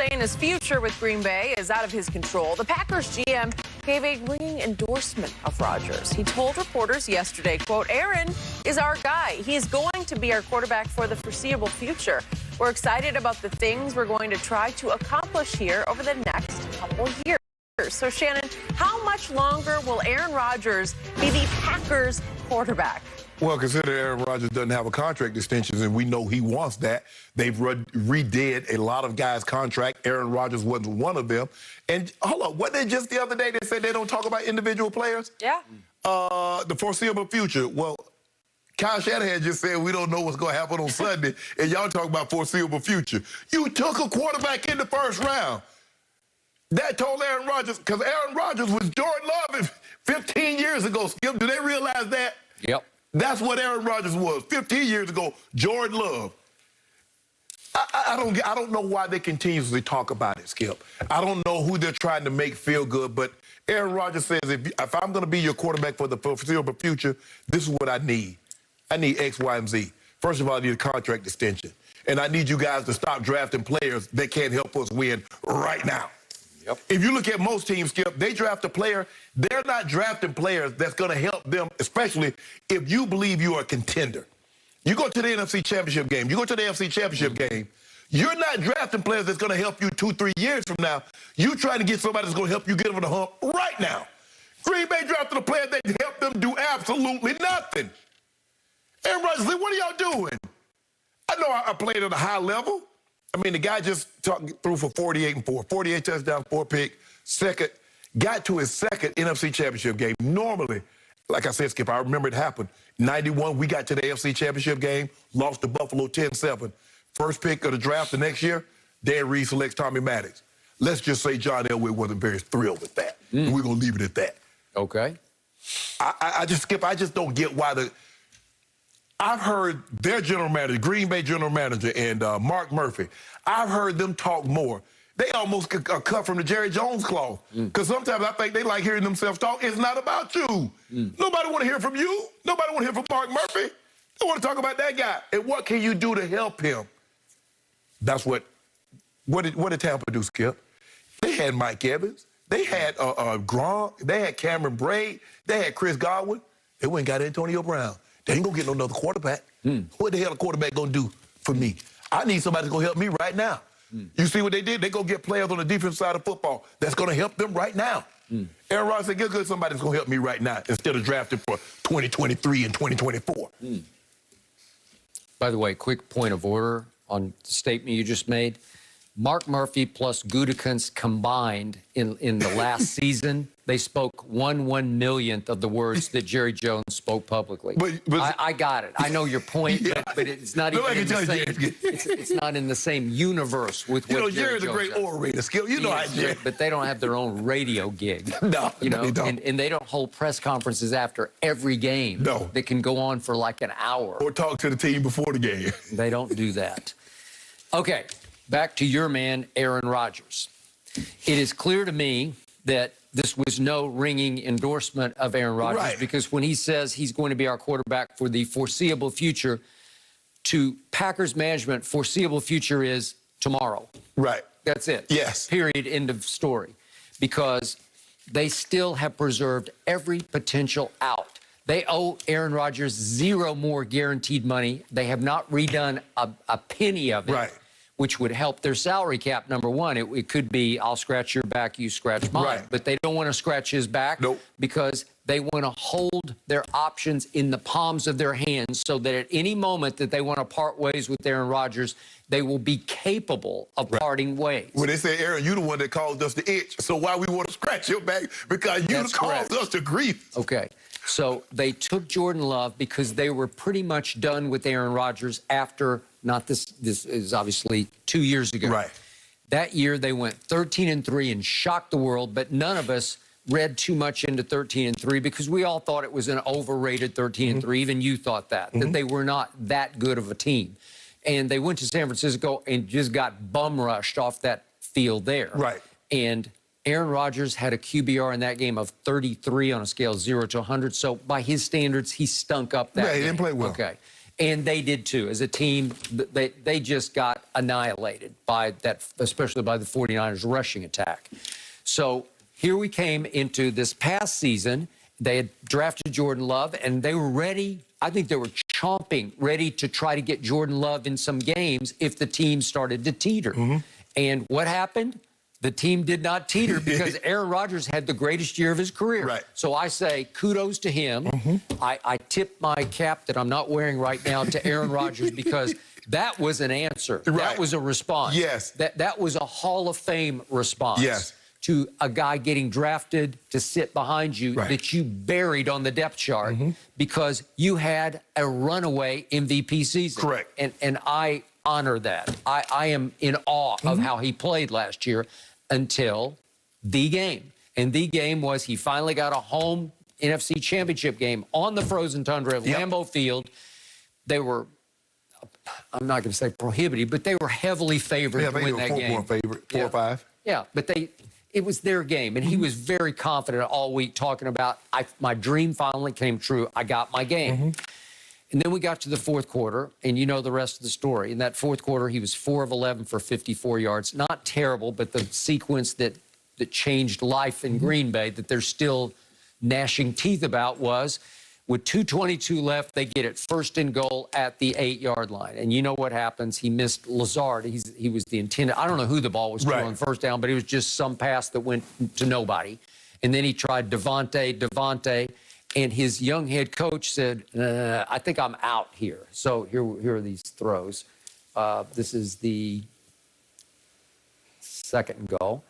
saying his future with Green Bay is out of his control. The Packers GM gave a ringing endorsement of Rodgers. He told reporters yesterday, quote, "Aaron is our guy. He's going to be our quarterback for the foreseeable future. We're excited about the things we're going to try to accomplish here over the next couple years." So, Shannon, how much longer will Aaron Rodgers be the Packers quarterback? Well, consider Aaron Rodgers doesn't have a contract extension, and we know he wants that. They've redid a lot of guys' contract. Aaron Rodgers wasn't one of them. And hold on, wasn't it just the other day they said they don't talk about individual players? Yeah. The foreseeable future. Well, Kyle Shanahan just said we don't know what's going to happen on Sunday, and y'all talk about foreseeable future. You took a quarterback in the first round. That told Aaron Rodgers, because Aaron Rodgers was Jordan Love 15 years ago, Skip. Do they realize that? Yep. That's what Aaron Rodgers was 15 years ago, Jordan Love. I don't know why they continuously talk about it, Skip. I don't know who they're trying to make feel good, but Aaron Rodgers says, if I'm going to be your quarterback for the foreseeable future, this is what I need. I need X, Y, and Z. First of all, I need a contract extension. And I need you guys to stop drafting players that can't help us win right now. Yep. If you look at most teams, Skip, they draft a player. They're not drafting players that's going to help them, especially if you believe you are a contender. You go to the NFC Championship game. You go to the AFC Championship game. You're not drafting players that's going to help you 2-3 years from now. You're trying to get somebody that's going to help you get over the hump right now. Green Bay drafted a player that helped them do absolutely nothing. Aaron Rodgers said, what are y'all doing? I know I played at a high level. I mean, the guy just threw for 48 touchdowns, 4 picks, got to his second NFC Championship game. Normally, like I said, Skip, I remember it happened. 91, we got to the AFC Championship game, lost to Buffalo 10-7. First pick of the draft the next year, Dan Reed selects Tommy Maddox. Let's just say John Elway wasn't very thrilled with that. And we're going to leave it at that. Okay. I just don't get why I've heard their general manager, Green Bay general manager, and Mark Murphy, I've heard them talk more. They almost are cut from the Jerry Jones cloth. Because sometimes I think they like hearing themselves talk. It's not about you. Nobody want to hear from you. Nobody want to hear from Mark Murphy. They want to talk about that guy. And what can you do to help him? That's what did Tampa do, Skip? They had Mike Evans. They had Gronk. They had Cameron Braid. They had Chris Godwin. They went and got Antonio Brown. They ain't going to get no another quarterback. What the hell a quarterback going to do for me? I need somebody that's going to help me right now. You see what they did? They go get players on the defensive side of football that's going to help them right now. Aaron Rodgers said, get somebody that's going to help me right now instead of drafting for 2023 and 2024. By the way, quick point of order on the statement you just made. Mark Murphy plus Gutekunst combined in the last season, they spoke 1/1,000,000th of the words that Jerry Jones spoke publicly. But I got it. I know your point, but it's not even in the same. It's not in the same universe with what Jerry's a great orator, Skip. You know, but they don't have their own radio gig. No, you know, they don't. And they don't hold press conferences after every game. No, that can go on for like an hour. Or talk to the team before the game. They don't do that. Okay. Back to your man, Aaron Rodgers. It is clear to me that this was no ringing endorsement of Aaron Rodgers because when he says he's going to be our quarterback for the foreseeable future, to Packers management, foreseeable future is tomorrow. Right. That's it. Yes. Period. End of story. Because they still have preserved every potential out. They owe Aaron Rodgers zero more guaranteed money. They have not redone a penny of it. Right. Which would help their salary cap, number one. It could be, I'll scratch your back, you scratch mine. Right. But they don't want to scratch his back because they want to hold their options in the palms of their hands so that at any moment that they want to part ways with Aaron Rodgers, they will be capable of parting ways. When they say, Aaron, you the one that caused us the itch, so why we want to scratch your back? Because you caused us the grief. Okay. So they took Jordan Love because they were pretty much done with Aaron Rodgers after, this is obviously 2 years ago. Right. That year they went 13-3 and shocked the world, but none of us read too much into 13-3 because we all thought it was an overrated 13-3. Even you thought that they were not that good of a team. And they went to San Francisco and just got bum rushed off that field there. Right. And Aaron Rodgers had a QBR in that game of 33 on a scale of 0 to 100. So by his standards, he stunk up that game. He didn't play well. Okay. And they did too. As a team, they just got annihilated by that, especially by the 49ers rushing attack. So here we came into this past season. They had drafted Jordan Love, and they were ready. I think they were chomping, ready to try to get Jordan Love in some games if the team started to teeter. And what happened? The team did not teeter because Aaron Rodgers had the greatest year of his career. Right. So I say kudos to him. I tip my cap that I'm not wearing right now to Aaron Rodgers because that was an answer. Right. That was a response. Yes. That was a Hall of Fame response. Yes. To a guy getting drafted to sit behind you that you buried on the depth chart because you had a runaway MVP season. Correct. And I honor that. I am in awe of how he played last year until the game. And the game was he finally got a home NFC Championship game on the frozen tundra of Lambeau Field. They were, I'm not going to say prohibited, but they were heavily favored to win that game. Four or five. Yeah, but it was their game, and he was very confident all week talking about, my dream finally came true. I got my game. And then we got to the fourth quarter, and you know the rest of the story. In that fourth quarter, he was 4 of 11 for 54 yards. Not terrible, but the sequence that changed life in Green Bay that they're still gnashing teeth about was, with 2:22 left, they get it 1st and goal at the 8-yard line. And you know what happens? He missed Lazard. He was the intended. I don't know who the ball was to on first down, but it was just some pass that went to nobody. And then he tried Devontae, and his young head coach said, I think I'm out here. So here are these throws. This is the 2nd and goal.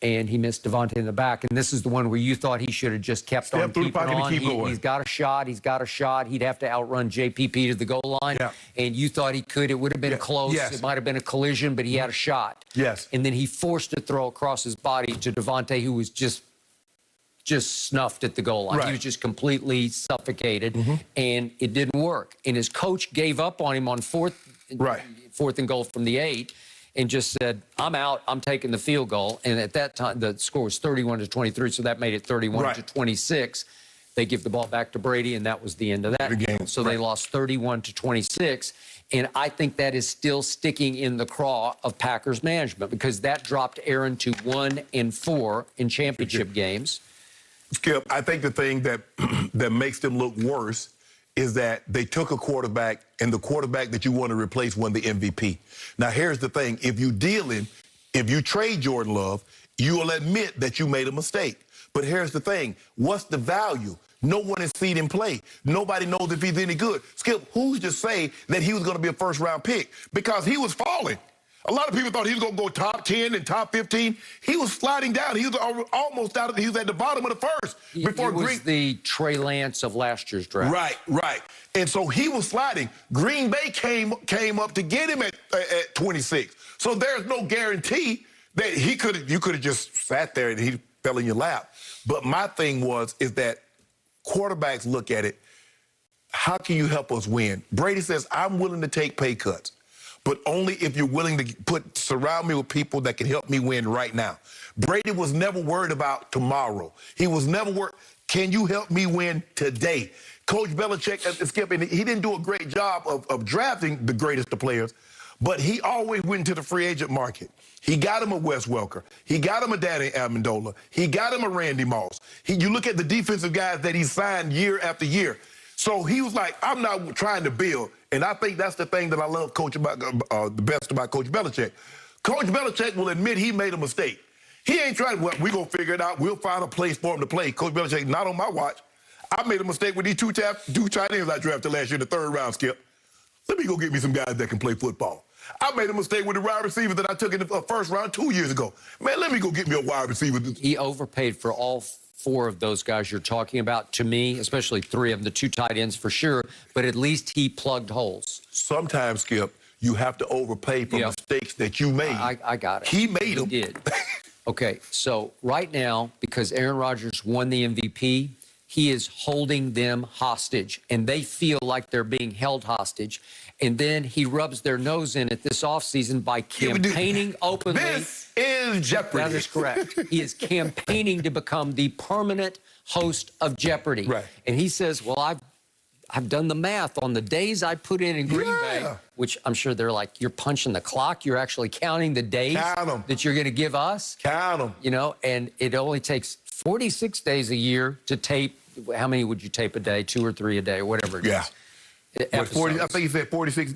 And he missed Devontae in the back. And this is the one where you thought he should have just kept on keeping on. He's got a shot. He's got a shot. He'd have to outrun JPP to the goal line. Yeah. And you thought he could. It would have been close. Yes. It might have been a collision, but he had a shot. Yes. And then he forced a throw across his body to Devontae, who was just snuffed at the goal line. He was just completely suffocated, and it didn't work. And his coach gave up on him on 4th and goal from the 8. And just said, I'm out, I'm taking the field goal. And at that time, the score was 31-23, so that made it 31-26. They give the ball back to Brady, and that was the end of that game. So they lost 31-26. And I think that is still sticking in the craw of Packers management because that dropped Aaron to 1-4 in championship games. Skip, I think the thing that makes them look worse is that they took a quarterback, and the quarterback that you want to replace won the MVP. Now, here's the thing. If you trade Jordan Love, you will admit that you made a mistake. But here's the thing. What's the value? No one has seen him play. Nobody knows if he's any good. Skip, who's to say that he was going to be a first-round pick? Because he was falling. A lot of people thought he was going to go top 10 and top 15. He was sliding down. He was almost out of. He was at the bottom of the first. He was the Trey Lance of last year's draft. Right. And so he was sliding. Green Bay came up to get him at 26. So there's no guarantee that you could have just sat there and he fell in your lap. But my thing is that quarterbacks look at it. How can you help us win? Brady says, I'm willing to take pay cuts, but only if you're willing to surround me with people that can help me win right now. Brady was never worried about tomorrow. He was never worried, can you help me win today? Coach Belichick, Skip, and he didn't do a great job of drafting the greatest of players, but he always went to the free agent market. He got him a Wes Welker. He got him a Danny Amendola. He got him a Randy Moss. You look at the defensive guys that he signed year after year. So he was like, I'm not trying to build. And I think that's the thing that I love the best about Coach Belichick. Coach Belichick will admit he made a mistake. He ain't trying, well, we're going to figure it out. We'll find a place for him to play. Coach Belichick, not on my watch. I made a mistake with these two tight ends I drafted last year in the 3rd round, Skip. Let me go get me some guys that can play football. I made a mistake with the wide receiver that I took in the 1st round 2 years ago. Man, let me go get me a wide receiver. He overpaid for all 4 of those guys you're talking about, to me, especially 3 of them, the 2 tight ends for sure, but at least he plugged holes. Sometimes, Skip, you have to overpay for mistakes that you made. I got it. He made them. He did. Okay, so right now, because Aaron Rodgers won the MVP, he is holding them hostage, and they feel like they're being held hostage. And then he rubs their nose in it this offseason by campaigning openly. This is Jeopardy. That is correct. He is campaigning to become the permanent host of Jeopardy. Right. And he says, well, I've done the math on the days I put in Green Bay, Yeah. which I'm sure they're like, you're punching the clock. You're actually counting the days Count 'em. that you're going to give us. Count them. You know, and it only takes 46 days a year to tape. How many would you tape a day? 2 or 3 a day, or whatever it is. Yeah. What, 40, I Episodes. think he said 46.